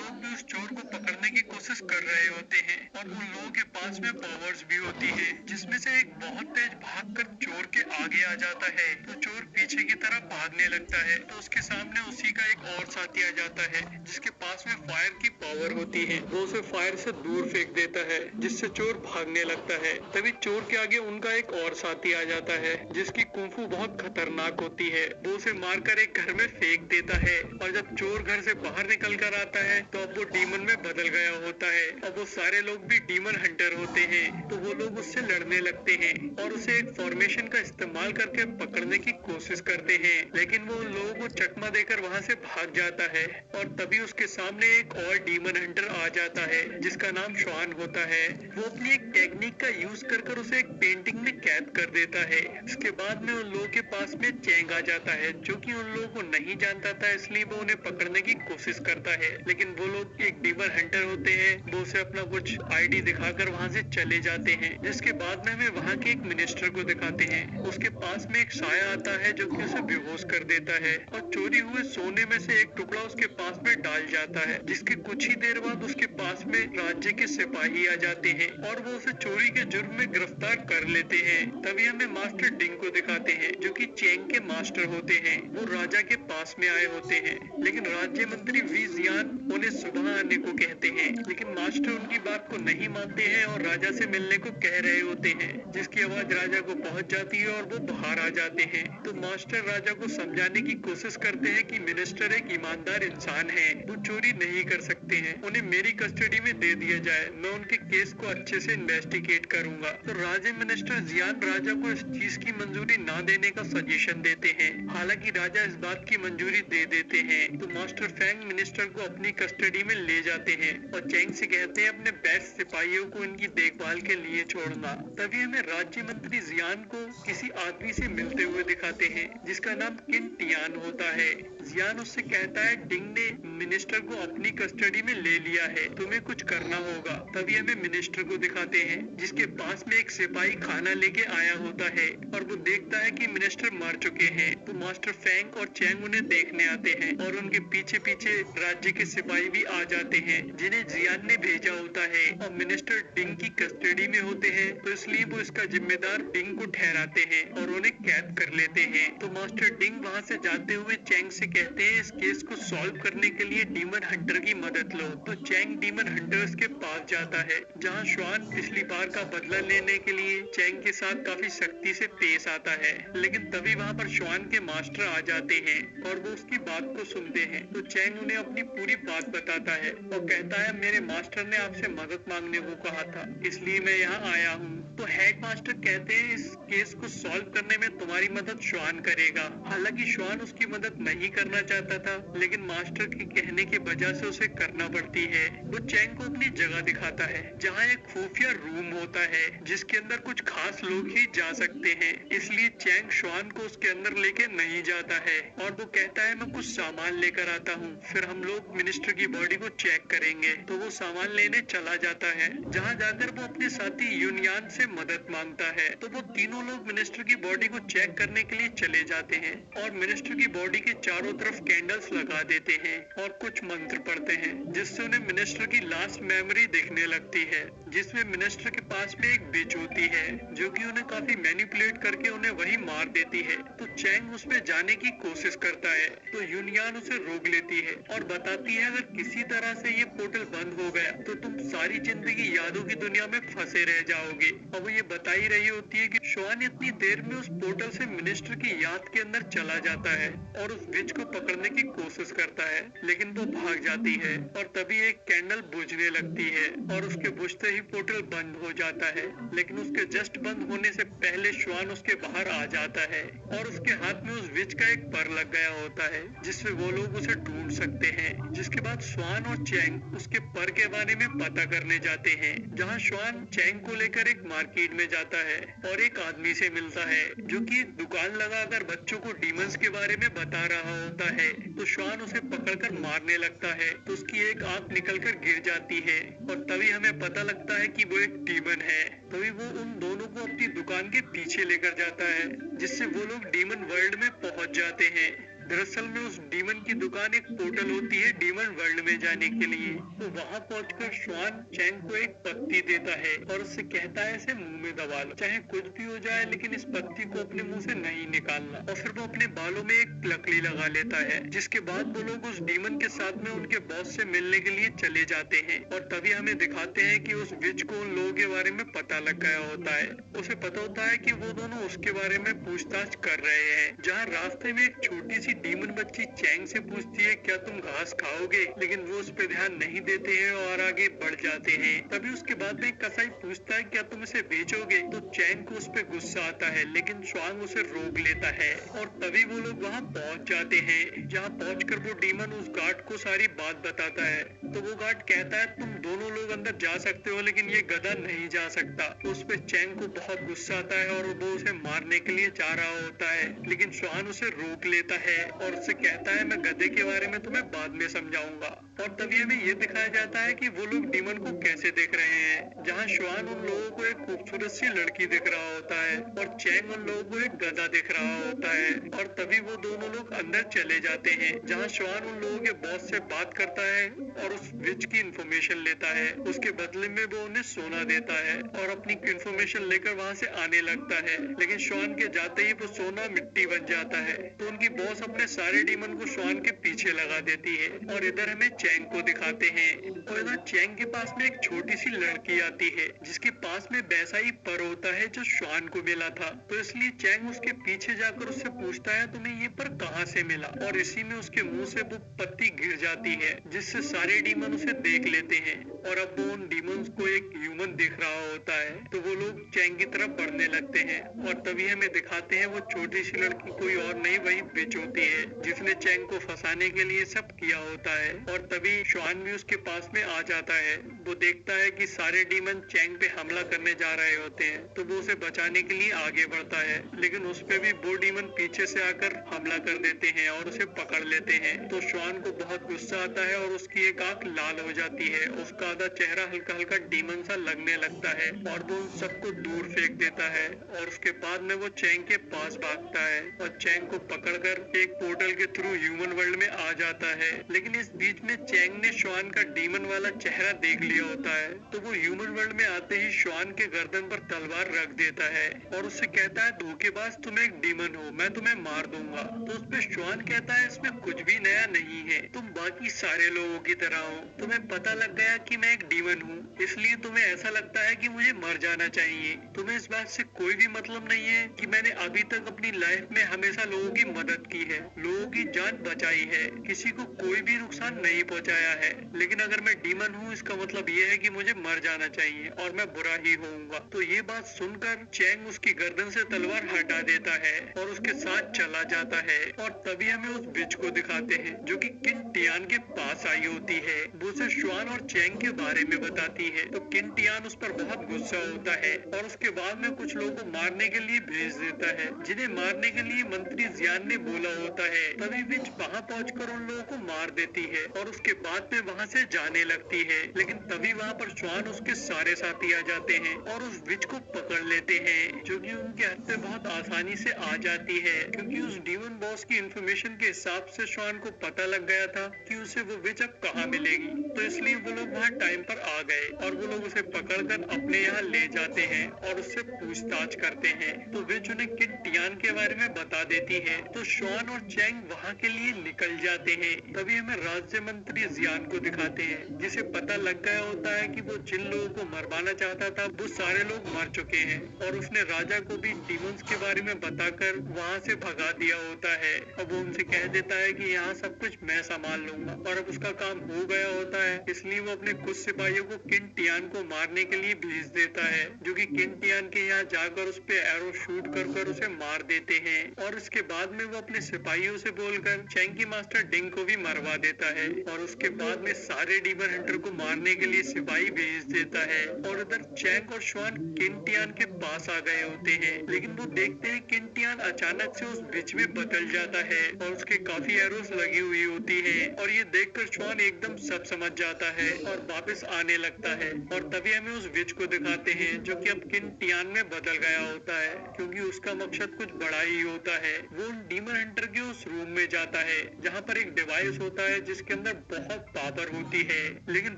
लोग भी उस चोर को पकड़ने की कोशिश कर रहे होते हैं और उन लोगों के पास में पावर्स भी होती है, जिसमें से एक बहुत तेज भागकर चोर के आगे आ जाता है। तो चोर पीछे की तरफ भागने लगता है तो उसके सामने उसी का एक और साथी आ जाता है जिसके पास में फायर की पावर होती है। वो उसे फायर से दूर फेंक देता है जिससे चोर भागने लगता है। तभी चोर के आगे उनका एक और साथी आ जाता है जिसकी कुंफू बहुत खतरनाक होती है। वो उसे मारकर एक घर में फेंक देता है और जब चोर घर से बाहर निकल कर आता है तो अब वो डीमन में बदल गया होता है। अब वो सारे लोग भी डीमन हंटर होते हैं तो वो लोग उससे लड़ने लगते हैं और उसे एक फॉर्मेशन का इस्तेमाल करके पकड़ने की कोशिश करते हैं, लेकिन वो उन लोगों को चकमा देकर वहाँ से भाग जाता है। और तभी उसके सामने एक और डीमन हंटर आ जाता है जिसका नाम श्वान होता है। वो अपनी एक टेक्निक का यूज कर उसे एक पेंटिंग में कैद कर देता है। इसके बाद में उन लोगों के पास में चैंग आ जाता है जो कि उन लोगों को नहीं जानता था, इसलिए वो उन्हें पकड़ने की कोशिश करता है। लेकिन वो लोग एक डीमन हंटर होते हैं, वो उसे अपना कुछ आईडी दिखाकर वहाँ से चले जाते हैं। जिसके बाद में हमें वहाँ के एक मिनिस्टर को दिखाते हैं। उसके पास में एक साया आता है जो कि उसे बेहोश कर देता है और चोरी हुए सोने में से एक टुकड़ा उसके पास में डाल जाता है, जिसके कुछ ही देर बाद उसके पास में राज्य के सिपाही आ जाते हैं और वो उसे चोरी के जुर्म में गिरफ्तार कर लेते हैं। तभी हमें मास्टर डिंग को दिखाते हैं जो कि चैंग के मास्टर होते हैं। वो राजा के पास में आए होते हैं, लेकिन राज्य मंत्री वी जियान उन्हें सुबह आने को कहते हैं, लेकिन मास्टर उनकी बात को नहीं मानते हैं और राजा से मिलने को कह रहे होते हैं, जिसकी आवाज राजा को पहुंच जाती है और वो बाहर आ जाते हैं। तो मास्टर राजा को समझाने की कोशिश करते हैं कि मिनिस्टर एक ईमानदार इंसान है, वो चोरी नहीं कर सकते हैं, उन्हें मेरी कस्टडी में दे दिया जाए, मैं उनके केस को अच्छे से इन्वेस्टिगेट करूंगा। तो राज्य मिनिस्टर जियान राजा को इस चीज की मंजूरी ना देने का सजेशन देते हैं। हालांकि राजा इस बात की मंजूरी दे देते हैं। तो मास्टर फैंग मिनिस्टर को अपनी कस्टडी में ले जाते हैं और चैंग से कहते हैं अपने बेस्ट सिपाहियों को इनकी देखभाल के लिए छोड़ना। तभी हमें राज्य मंत्री जियान को किसी आदमी से मिलते हुए दिखाते हैं जिसका नाम किन टियान होता है। जियान उससे कहता है डिंग ने मिनिस्टर को अपनी कस्टडी में ले लिया है, तुम्हें कुछ करना होगा। तभी हमें मिनिस्टर को दिखाते हैं जिसके पास में एक सिपाही खाना लेके आया होता है और वो देखता है कि मिनिस्टर मर चुके हैं। तो मास्टर फैंग और चैंग उन्हें देखने आते हैं और उनके पीछे पीछे राज्य के सिपाही भी आ जाते हैं जिन्हें जियान ने भेजा होता है। और मिनिस्टर डिंग की कस्टडी में होते हैं तो इसलिए वो इसका जिम्मेदार डिंग को ठहराते हैं और उन्हें कैद कर लेते हैं। तो मास्टर डिंग वहाँ से जाते हुए चैंग से कहते हैं इस केस को सॉल्व करने के लिए डीमन हंटर की मदद लो। तो चैंग डीमन हंटर्स के पास जाता है जहाँ श्वान पिछली बार का बदला लेने के लिए चैंग के साथ काफी सख्ती से पेश आता है, लेकिन तभी वहाँ पर श्वान के मास्टर आ जाते हैं और वो उसकी बात को सुनते हैं। तो चैंग उन्हें अपनी पूरी बात बताता है और कहता है मेरे मास्टर ने आपसे मदद मांगने को कहा था, इसलिए मैं यहाँ आया हूँ। तो हेड मास्टर कहते हैं इस केस को सॉल्व करने में तुम्हारी मदद श्वान करेगा। हालांकि श्वान उसकी मदद नहीं करना चाहता था, लेकिन मास्टर के कहने की वजह से उसे करना पड़ती है। वो चैंग को अपनी जगह दिखाता है जहाँ एक खुफिया रूम होता है जिसके अंदर कुछ खास लोग ही जा सकते हैं, इसलिए चैंग श्वान को उसके अंदर लेके नहीं जाता है और वो कहता है मैं कुछ सामान लेकर आता हूँ, फिर हम लोग मिनिस्टर की बॉडी को चेक करेंगे। तो वो सामान लेने चला जाता है जहाँ जाकर वो अपने साथी यूनियन से मदद मांगता है। तो वो तीनों लोग मिनिस्टर की बॉडी को चेक करने के लिए चले जाते हैं और मिनिस्टर की बॉडी के चारों तरफ कैंडल्स लगा देते हैं और कुछ मंत्र पढ़ते हैं जिससे उन्हें मिनिस्टर की लास्ट मेमोरी दिखने लगती है, जिसमें मिनिस्टर के पास में एक बिच होती है जो कि उन्हें काफी मैनिपुलेट करके उन्हें वही मार देती है। तो चैंग उसमें जाने की कोशिश करता है तो यूनियन उसे रोक लेती है और बताती है अगर किसी तरह से ये पोर्टल बंद हो गया तो तुम सारी जिंदगी यादों की दुनिया में फंसे रह जाओगे। और वो ये बता ही रही होती है कि श्वान इतनी देर में उस पोर्टल से मिनिस्टर की याद के अंदर चला जाता है और उस विच को पकड़ने की कोशिश करता है, लेकिन वो भाग जाती है और तभी एक कैंडल बुझने लगती है और उसके बुझते ही पोर्टल बंद हो जाता है। लेकिन उसके जस्ट बंद होने से पहले श्वान उसके बाहर आ जाता है और उसके हाथ में उस विच का एक पर लग गया होता है जिससे वो लोग उसे ढूंढ सकते हैं। जिसके बाद श्वान और चैंग उसके पर के बारे में पता करने जाते हैं, जहाँ श्वान चैंग को लेकर एक मार्केट में जाता है और एक आदमी से मिलता है जो कि एक दुकान लगाकर बच्चों को डीमंस के बारे में बता रहा होता है। तो श्वान उसे पकड़कर मारने लगता है तो उसकी एक आंख निकलकर गिर जाती है और तभी हमें पता लगता है कि वो एक डीमन है। तभी वो उन दोनों को अपनी दुकान के पीछे लेकर जाता है जिससे वो लोग डीमन वर्ल्ड में पहुंच जाते हैं, दरअसल में उस डीमन की दुकान एक पोर्टल होती है डीमन वर्ल्ड में जाने के लिए। तो वहाँ पहुंचकर श्वान चैंग को एक पत्ती देता है और उससे कहता है इसे मुंह में दबा लो, चाहे कुछ भी हो जाए लेकिन इस पत्ती को अपने मुंह से नहीं निकालना। और फिर वो अपने बालों में एक लकड़ी लगा लेता है, जिसके बाद वो लोग उस डीमन के साथ में उनके बॉस से मिलने के लिए चले जाते हैं। और तभी हमें दिखाते हैं कि उस विच को उन लोगों के बारे में पता लग गया होता है। उसे पता होता है कि वो दोनों उसके बारे में पूछताछ कर रहे हैं। जहाँ रास्ते में एक छोटी सी डीमन बच्ची चैंग से पूछती है क्या तुम घास खाओगे, लेकिन वो उस पर ध्यान नहीं देते हैं और आगे बढ़ जाते हैं। तभी उसके बाद में कसाई पूछता है क्या तुम इसे बेचोगे, तो चैंग को उस पर गुस्सा आता है, लेकिन स्वांग उसे रोक लेता है। और तभी वो लोग वहाँ पहुँच जाते हैं, जहाँ पहुंचकर वो डीमन उस गार्ड को सारी बात बताता है। तो वो गार्ड कहता है तुम दोनों लोग अंदर जा सकते हो, लेकिन ये गधा नहीं जा सकता। तो उस पर चैंग को बहुत गुस्सा आता है और वो उसे मारने के लिए जा रहा होता है, लेकिन स्वान उसे रोक लेता है और उससे कहता है मैं गधे के बारे में तुम्हें बाद में समझाऊंगा। और तभी हमें ये दिखाया जाता है कि वो लोग डीमन को कैसे देख रहे हैं, जहाँ श्वान उन लोगों को एक खूबसूरत सी लड़की दिख रहा होता है और चैंग उन लोगों को एक गधा दिख रहा होता है। और तभी वो दोनों लोग अंदर चले जाते हैं, जहाँ श्वान उन लोगों के बॉस से बात करता है और उस विच की इंफॉर्मेशन लेता है। उसके बदले में वो उन्हें सोना देता है और अपनी इंफॉर्मेशन लेकर वहाँ से आने लगता है, लेकिन श्वान के जाते ही वो सोना मिट्टी बन जाता है। तो उनकी बॉस अपने सारे डीमन को श्वान के पीछे लगा देती है। और इधर हमें चैंग को दिखाते हैं और इधर चैंग के पास में एक छोटी सी लड़की आती है, जिसके पास में वैसा ही पर होता है जो श्वान को मिला था। तो इसलिए चैंग उसके पीछे जाकर उससे पूछता है तुम्हें ये पर कहाँ से मिला, और इसी में उसके मुंह से वो पत्ती गिर जाती है, जिससे सारे डीमन उसे देख लेते हैं। और अब वो उन डीमंस को एक ह्यूमन दिख रहा होता है, तो वो लोग चैंग की तरफ बढ़ने लगते हैं। और तभी हमें दिखाते हैं वो छोटी सी लड़की कोई और नहीं वही विच होती है, जिसने चैंग को फंसाने के लिए सब किया होता है। और तभी श्वान भी उसके पास में आ जाता है। वो देखता है कि सारे डीमन चैंग पे हमला करने जा रहे होते हैं, तो वो उसे बचाने के लिए आगे बढ़ता है, लेकिन उस पे भी वो डीमन पीछे से आकर हमला कर देते हैं और उसे पकड़ लेते हैं। तो श्वान को बहुत गुस्सा आता है और उसकी एक आंख लाल हो जाती है, उसका आधा चेहरा हल्का हल्का डीमन सा लगने लगता है और वो उन सबको दूर फेंक देता है। और उसके बाद में वो चैंग के पास भागता है और चैंग को पकड़कर एक पोर्टल के थ्रू ह्यूमन वर्ल्ड में आ जाता है। लेकिन इस बीच में चैंग ने श्वान का डीमन वाला चेहरा देख लिया होता है, तो वो ह्यूमन वर्ल्ड में आते ही श्वान के गर्दन पर तलवार रख देता है और उससे कहता है धोखेबाज तुम एक डीमन हो, मैं तुम्हें मार दूंगा। तो उस पे श्वान कहता है इसमें कुछ भी नया नहीं है, तुम बाकी सारे लोगों की तरह हो, तुम्हें पता लग गया कि मैं एक डीमन हूँ, इसलिए तुम्हें ऐसा लगता है कि मुझे मर जाना चाहिए। तुम्हें इस बात से कोई भी मतलब नहीं है कि मैंने अभी तक अपनी लाइफ में हमेशा लोगों की मदद की है, लोगों की जान बचाई है, किसी को कोई भी नुकसान नहीं पहुंचाया है। लेकिन अगर मैं डीमन हूँ इसका मतलब ये है कि मुझे मर जाना चाहिए और मैं बुरा ही होऊंगा। तो ये बात सुनकर चैंग उसकी गर्दन से तलवार हटा देता है और उसके साथ चला जाता है। और तभी हमें उस विच को दिखाते हैं जो कि किन टियान के पास आई होती है। वो उसे श्वान और चैंग के बारे में बताती है, तो किन टियान उस पर बहुत गुस्सा होता है और उसके बाद में कुछ लोगों को मारने के लिए भेज देता है, जिन्हें मारने के लिए मंत्री जियान ने बोला होता है। तभी विच वहाँ पहुंचकर उन लोगों को मार देती है और उसके बाद में वहाँ से जाने लगती है। लेकिन तभी वहाँ पर श्वान उसके सारे साथी आ जाते हैं और उस विच को पकड़ लेते हैं, जो कि उनके हाथ पे बहुत आसानी से आ जाती है, क्योंकि उस डीमन बॉस की इंफॉर्मेशन के हिसाब से श्वान को पता लग गया था कि उसे वो विच अब कहाँ मिलेगी। तो इसलिए वो लोग वहाँ टाइम पर आ गए और वो लोग उसे पकड़कर अपने यहाँ ले जाते हैं और उससे पूछताछ करते हैं। तो विच उन्हें किन टियान के बारे में बता देती है। तो श्वान और चैंग वहाँ के लिए निकल जाते हैं। तभी हमें राज्य मंत्री जियान को दिखाते हैं, जिसे पता लग गया होता है कि वो जिन लोगों को मरवाना चाहता था वो सारे लोग मर चुके हैं और उसने राजा को भी डीमंस के बारे में बताकर वहाँ से भगा दिया होता है। अब वो उनसे कह देता है कि यहाँ सब कुछ मैं संभाल लूंगा और अब उसका काम हो गया होता है, इसलिए वो अपने कुछ सिपाहियों को किन टियान को मारने के लिए भेज देता है, जो कि किन टियान के यहाँ जाकर उस पे एरो शूट कर उसे मार देते हैं। और उसके बाद में वो अपने सिपाहियों से बोलकर चैंग मास्टर डिंग को भी मरवा देता है और उसके बाद में सारे डीमन हंटर को मारने के लिए सिपाही भेज देता है। और उधर चैंग और श्वान किन टियान के पास आ गए होते हैं, लेकिन वो देखते हैं किन टियान अचानक से उस बीच में बदल जाता है और उसके काफी एरोस लगी हुई होती है। और ये देखकर श्वान एकदम सब समझ जाता है और वापस आने लगता है। और तभी हमें उस विच को दिखाते हैं जो कि अब किन टियान में बदल गया होता है, क्योंकि उसका मकसद कुछ बड़ा ही होता है। वो उन डीमन हंटर के उस रूम में जाता है जहाँ पर एक डिवाइस होता है जिसके अंदर बहुत पावर होती है, लेकिन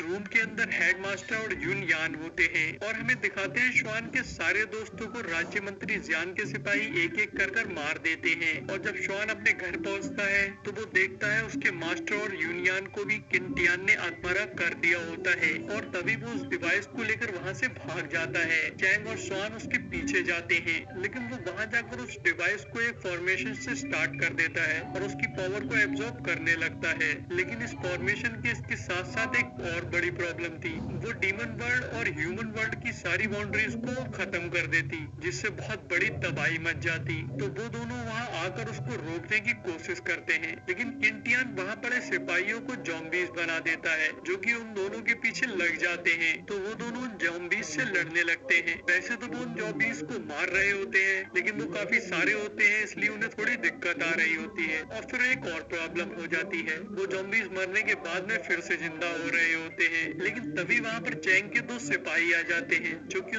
रूम के अंदर हेडमास्टर और यून यान होते हैं। और हमें दिखाते हैं श्वान के सारे दोस्तों को राज्य मंत्री जियान के सिपाही एक एक कर मार देते हैं। और जब श्वान अपने घर पहुंचता है तो वो देखता है उसके मास्टर और यूनियन को भी किन टियान ने आत्महत्या कर दिया होता है। और तभी वो उस डिवाइस को लेकर वहाँ से भाग जाता है। चैंग और श्वान उसके पीछे जाते हैं, लेकिन वो वहाँ जाकर उस डिवाइस को एक फॉर्मेशन से स्टार्ट कर देता है और उसकी पावर को एब्जॉर्ब करने लगता है। लेकिन इस फॉर्मेशन के इसके साथ साथ एक और बड़ी प्रॉब्लम थी। वो डीमन वर्ल्ड और ह्यूमन वर्ल्ड की सारी बाउंड्रीज को खत्म कर देती, जिससे बहुत बड़ी तबाही मच जाती। तो वो दोनों वहाँ आकर उसको रोकने की कोशिश करते हैं, लेकिन किंटियान वहाँ पड़े सिपाहियों को ज़ॉम्बीज बना देता है जो कि उन दोनों के पीछे लग जाते हैं। तो वो दोनों ज़ॉम्बीज से लड़ने लगते हैं। वैसे तो वो उन ज़ॉम्बीज को मार रहे होते हैं, लेकिन वो काफी सारे होते हैं, इसलिए उन्हें थोड़ी दिक्कत आ रही होती है। और फिर एक और प्रॉब्लम हो जाती है। वो ज़ॉम्बीज मरने के बाद में फिर से जिंदा हो रहे होते हैं, लेकिन तभी वहाँ पर चैंग के दो सिपाही आ जाते हैं जो कि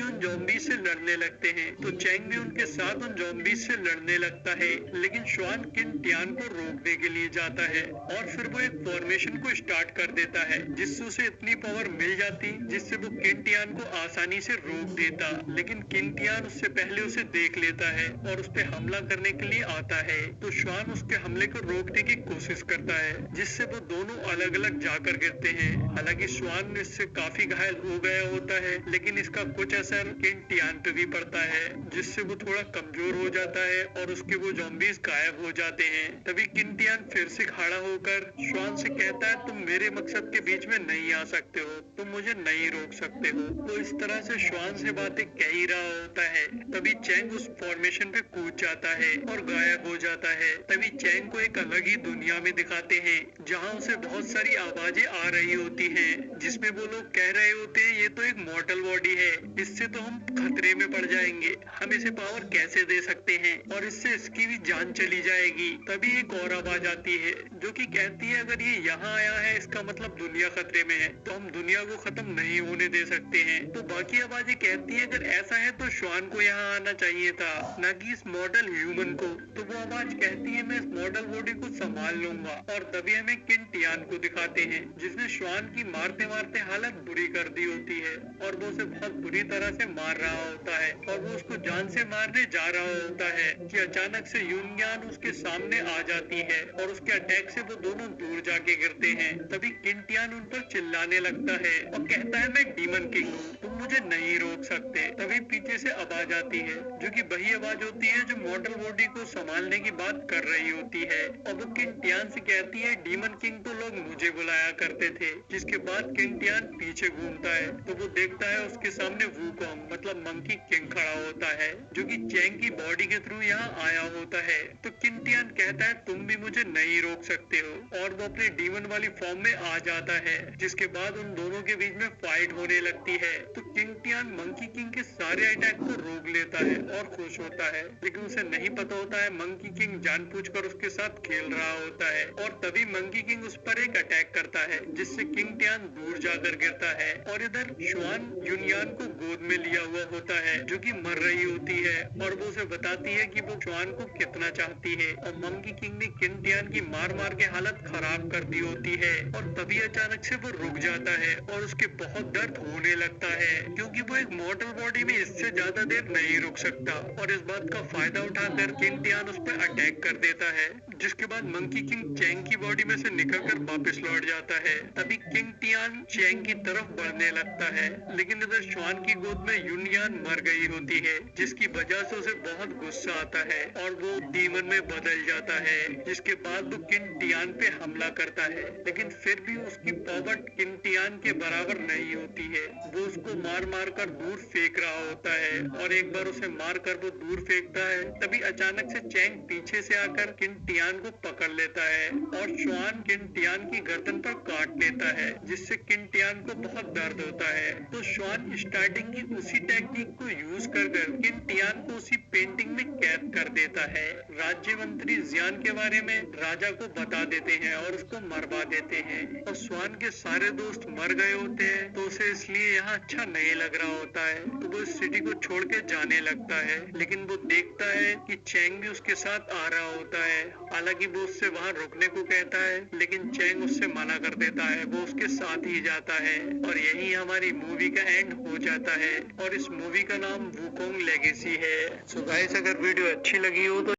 उन ज़ॉम्बीज से लड़ने लगते हैं। तो चैंग भी उनके साथ उन ज़ॉम्बीज से लड़ने लगता है, लेकिन श्वान किन टियान को रोकने के लिए जाता है और फिर वो एक फॉर्मेशन को स्टार्ट कर देता है जिससे उसे इतनी पावर मिल जाती जिससे वो किन टियान को आसानी से रोक देता। लेकिन किन टियान उससे पहले उसे देख लेता है और उस पे हमला करने के लिए आता है। तो श्वान उसके हमले को रोकने की कोशिश करता है, जिससे वो दोनों अलग अलग जाकर गिरते हैं। हालांकि श्वान इससे काफी घायल हो गया होता है, लेकिन इसका कुछ असर किन टियान पे भी पड़ता है, जिससे वो थोड़ा कमजोर हो जाता है और उसके वो ज़ॉम्बीज गायब हो जाते हैं। तभी किन टियान फिर से खड़ा होकर श्वान से कहता है, तुम मेरे मकसद के बीच में नहीं आ सकते हो, तुम मुझे नहीं रोक सकते हो। तो इस तरह से श्वान से बातें कह ही रहा होता है, तभी चैंग उस फॉर्मेशन पे कूद जाता है और गायब हो जाता है। तभी चैंग को एक अलग ही दुनिया में दिखाते हैं जहाँ उसे बहुत सारी आवाजें आ रही होती हैं, जिसमें वो लोग कह रहे होते हैं ये तो एक मॉर्टल बॉडी है, इससे तो हम खतरे में पड़ जाएंगे, हम इसे पावर कैसे दे सकते हैं और इससे इसकी भी जान चली जाएगी। तभी एक और आवाज आती है जो कि कहती है अगर ये यहाँ आया है इसका मतलब दुनिया खतरे में है, तो हम दुनिया को खत्म नहीं होने दे सकते हैं। तो बाकी आवाजें कहती है अगर ऐसा है तो श्वान को यहाँ आना चाहिए था, न कि इस मॉडल ह्यूमन को। तो वो आवाज कहती है मैं इस मॉडल बॉडी को संभाल लूंगा। और तभी हमें किन टियान को दिखाते हैं जिसने श्वान की मारते मारते हालत बुरी कर दी होती है और वो उसे बहुत बुरी तरह से मार रहा होता है और वो उसको जान से मारने जा रहा होता है कि अचानक से यूनियन उसके सामने आ जाती है और उसके अटैक से वो दोनों दूर जाके गिरते हैं। तभी किंटियान उन पर चिल्लाने लगता है और कहता है मैं डीमन किंग हूँ, तुम मुझे नहीं रोक सकते। तभी पीछे से आवाज आती है जो कि वही आवाज होती है जो मॉडल बॉडी को संभालने की बात कर रही होती है और वो किंटियान से कहती है डीमन किंग तो लोग मुझे बुलाया करते थे। जिसके बाद किंटियान पीछे घूमता है तो वो देखता है उसके सामने वूकोंग मतलब मंकी किंग खड़ा होता है जो कि चैंग की बॉडी के थ्रू यहाँ आया होता है। तो किंटियान कहता है तुम भी मुझे नहीं रोक सकते हो और वो अपने डीमन वाली फॉर्म में आ जाता है, जिसके बाद उन दोनों के बीच में फाइट होने लगती है। तो किंटियान मंकी किंग के सारे अटैक को रोक लेता है और खुश होता है, लेकिन उसे नहीं पता होता है मंकी किंग जानबूझकर उसके साथ खेल रहा होता है। और तभी मंकी किंग उस पर एक अटैक करता है जिससे किंटियान दूर जाकर गिरता है और इधर श्वान यूनियन को गोद में लिया हुआ होता है जो कि मर रही होती है और वो उसे बताती है कि वो श्वान को कितना चाहती है। और मंकी किंग ने किंटियान की मार मार के हालत खराब कर दी होती है और तभी अचानक से वो रुक जाता है और उसके बहुत दर्द होने लगता है क्योंकि वो एक मॉडल बॉडी में इससे ज्यादा देर नहीं रुक सकता। और इस बात का फायदा उठाकर किंटियान उस पर अटैक कर देता है, जिसके बाद मंकी किंग चैंग की बॉडी में से निकलकर वापस लौट जाता है। तभी किंटियान चैंग की तरफ बढ़ने लगता है, लेकिन इधर श्वान की गोद में यूनियन मर गई होती है, जिसकी वजह से उसे बहुत गुस्सा आता है और वो डीमन में बदल जाता है। जिसके बाद वो किंटियान पे हमला करता है, लेकिन फिर भी उसकी पावर किंटियान के बराबर नहीं होती है। वो उसको मार मार कर दूर फेंक रहा होता है और एक बार उसे मार कर वो दूर फेंकता है तभी अचानक से चैंग पीछे से आकर किंटियान को पकड़ लेता है और श्वान किंटियान की गर्दन पर काट लेता है, जिससे किंटियान को बहुत दर्द होता है। तो श्वान स्टार्टिंग की उसी टेक्निक को यूज कर किंटियान को उसी पेंटिंग में कैद कर देता है। राज्य मंत्री जियान के बारे में राजा को बता देते हैं और उसको मरवा देते हैं। और स्वान के सारे दोस्त मर गए होते हैं, तो उसे इसलिए यहाँ अच्छा नहीं लग रहा होता है, तो वो इस सिटी को छोड़ के जाने लगता है। लेकिन वो देखता है कि चैंग भी उसके साथ आ रहा होता है। हालांकि वो उससे वहाँ रुकने को कहता है, लेकिन चैंग उससे मना कर देता है, वो उसके साथ ही जाता है। और यही हमारी मूवी का एंड हो जाता है, और इस मूवी का नाम वुकोंग लेगेसी है। सो गाइस, अगर वीडियो अच्छी लगी हो तो